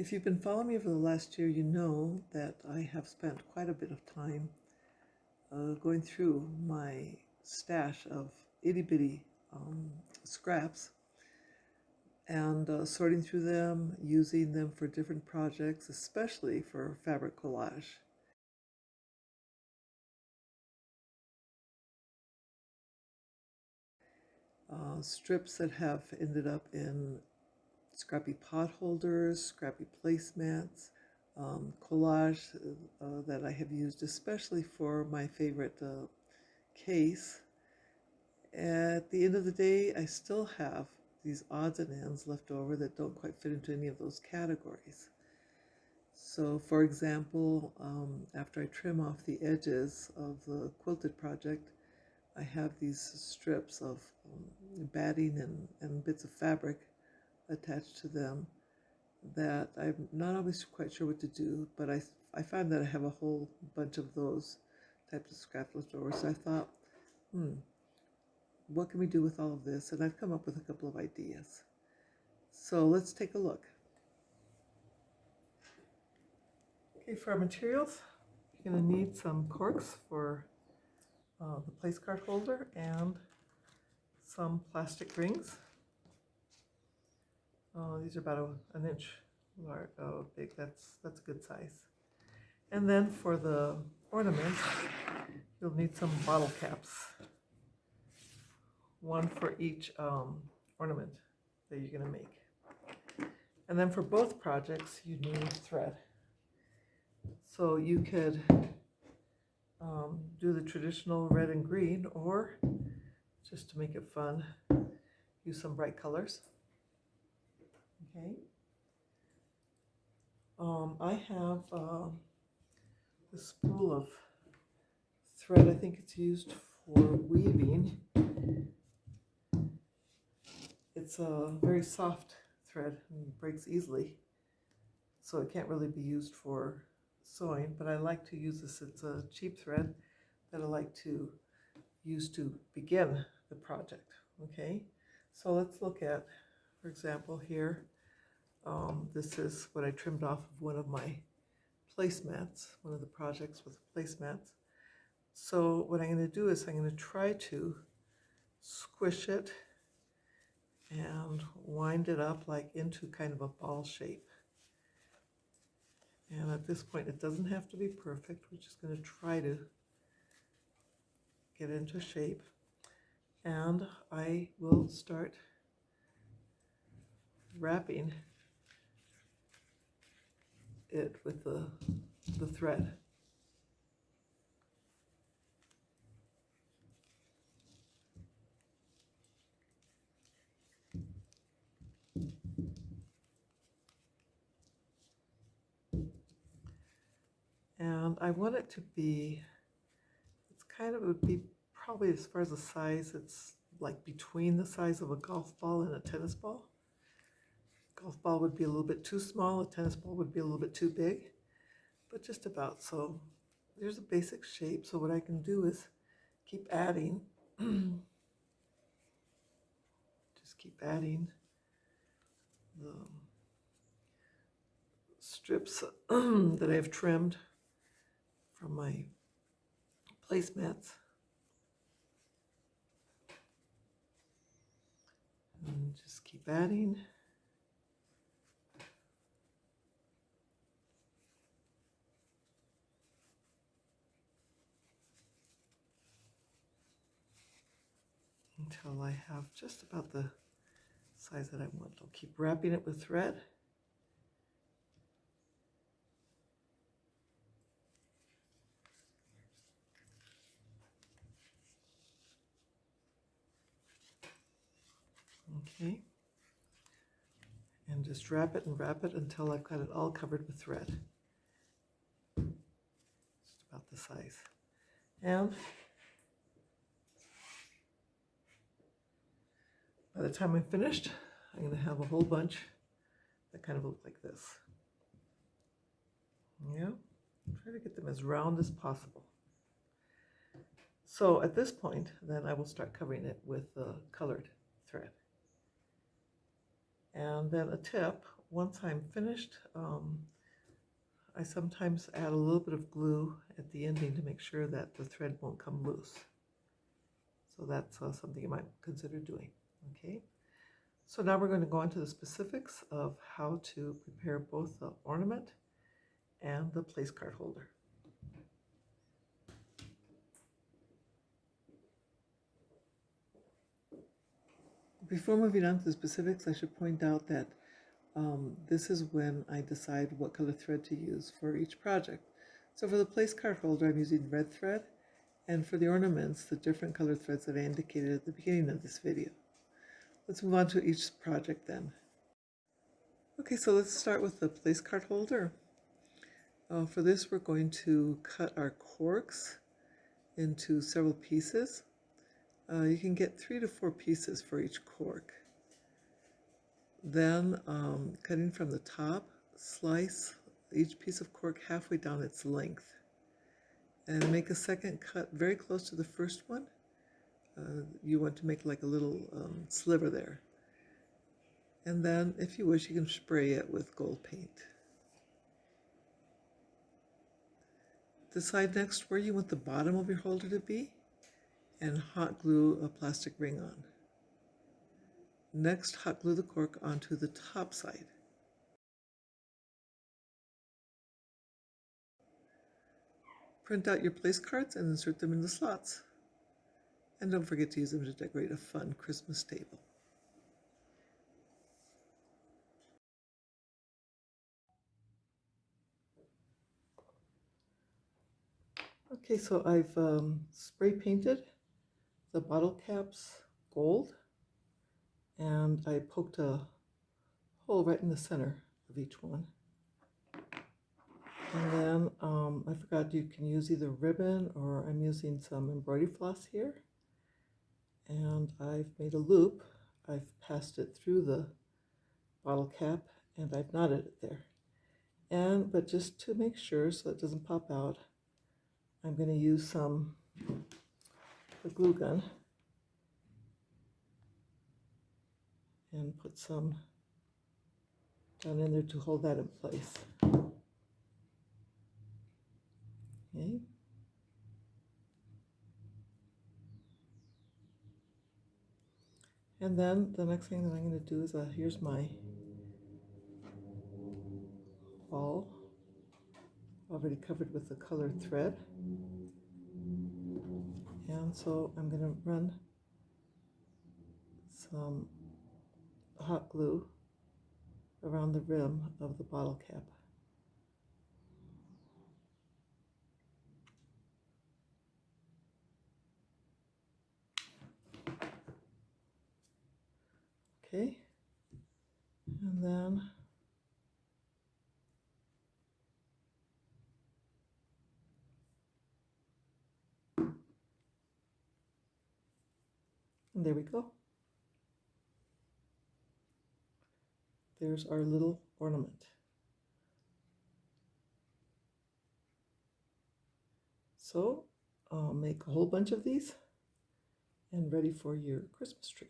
If you've been following me over the last year, you know that I have spent quite a bit of time going through my stash of itty-bitty scraps and sorting through them, using them for different projects, especially for fabric collage. Strips that have ended up in scrappy pot holders, scrappy placemats, collage that I have used especially for my favorite case. At the end of the day, I still have these odds and ends left over that don't quite fit into any of those categories. So, for example, after I trim off the edges of the quilted project, I have these strips of batting and bits of fabric attached to them that I'm not always quite sure what to do, but I find that I have a whole bunch of those types of scraps left over. So I thought, what can we do with all of this? And I've come up with a couple of ideas. So let's take a look. Okay, for our materials, you're going to need some corks for the place card holder and some plastic rings. These are about an inch big. That's a good size. And then for the ornament, you'll need some bottle caps. One for each ornament that you're going to make. And then for both projects, you need thread. So you could do the traditional red and green, or just to make it fun, use some bright colors. Okay. I have a spool of thread. I think it's used for weaving. It's a very soft thread and breaks easily, so it can't really be used for sewing, but I like to use this. It's a cheap thread that I like to use to begin the project. Okay, so let's look at, for example, here, this is what I trimmed off of one of my placemats, one of the projects with placemats. So what I'm going to do is I'm going to try to squish it and wind it up like into kind of a ball shape. And at this point, it doesn't have to be perfect. We're just going to try to get into shape. And I will start wrapping it with the thread. And I want it to be, it would be probably, as far as the size, it's like between the size of a golf ball and a tennis ball. Golf ball would be a little bit too small, a tennis ball would be a little bit too big, but just about. So there's a basic shape. So what I can do is keep adding, just keep adding the strips that I have trimmed from my placemats. And just keep adding. Until I have just about the size that I want. I'll keep wrapping it with thread. Okay. And just wrap it and wrap it until I've got it all covered with thread. Just about the size. And by the time I'm finished, I'm going to have a whole bunch that kind of look like this. Yeah, try to get them as round as possible. So at this point, then I will start covering it with colored thread. And then a tip, once I'm finished, I sometimes add a little bit of glue at the ending to make sure that the thread won't come loose. So that's something you might consider doing. Okay, so now we're going to go into the specifics of how to prepare both the ornament and the place card holder. Before moving on to the specifics, I should point out that this is when I decide what color thread to use for each project. So for the place card holder, I'm using red thread, and for the ornaments, the different color threads that I indicated at the beginning of this video. Let's move on to each project then. Okay, so let's start with the place card holder. For this, we're going to cut our corks into several pieces. You can get 3 to 4 pieces for each cork. Then, cutting from the top, slice each piece of cork halfway down its length. And make a second cut very close to the first one. You want to make like a little sliver there. And then, if you wish, you can spray it with gold paint. Decide next where you want the bottom of your holder to be, and hot glue a plastic ring on. Next, hot glue the cork onto the top side. Print out your place cards and insert them in the slots. And don't forget to use them to decorate a fun Christmas table. Okay, so I've spray painted the bottle caps gold, and I poked a hole right in the center of each one. And then I forgot you can use either ribbon, or I'm using some embroidery floss here. And I've made a loop. I've passed it through the bottle cap, and I've knotted it there. But just to make sure so it doesn't pop out, I'm going to use the glue gun and put some down in there to hold that in place. Okay. And then the next thing that I'm going to do is here's my ball, already covered with the colored thread. And so I'm going to run some hot glue around the rim of the bottle cap. Okay, and then there we go. There's our little ornament. So I'll make a whole bunch of these and ready for your Christmas tree.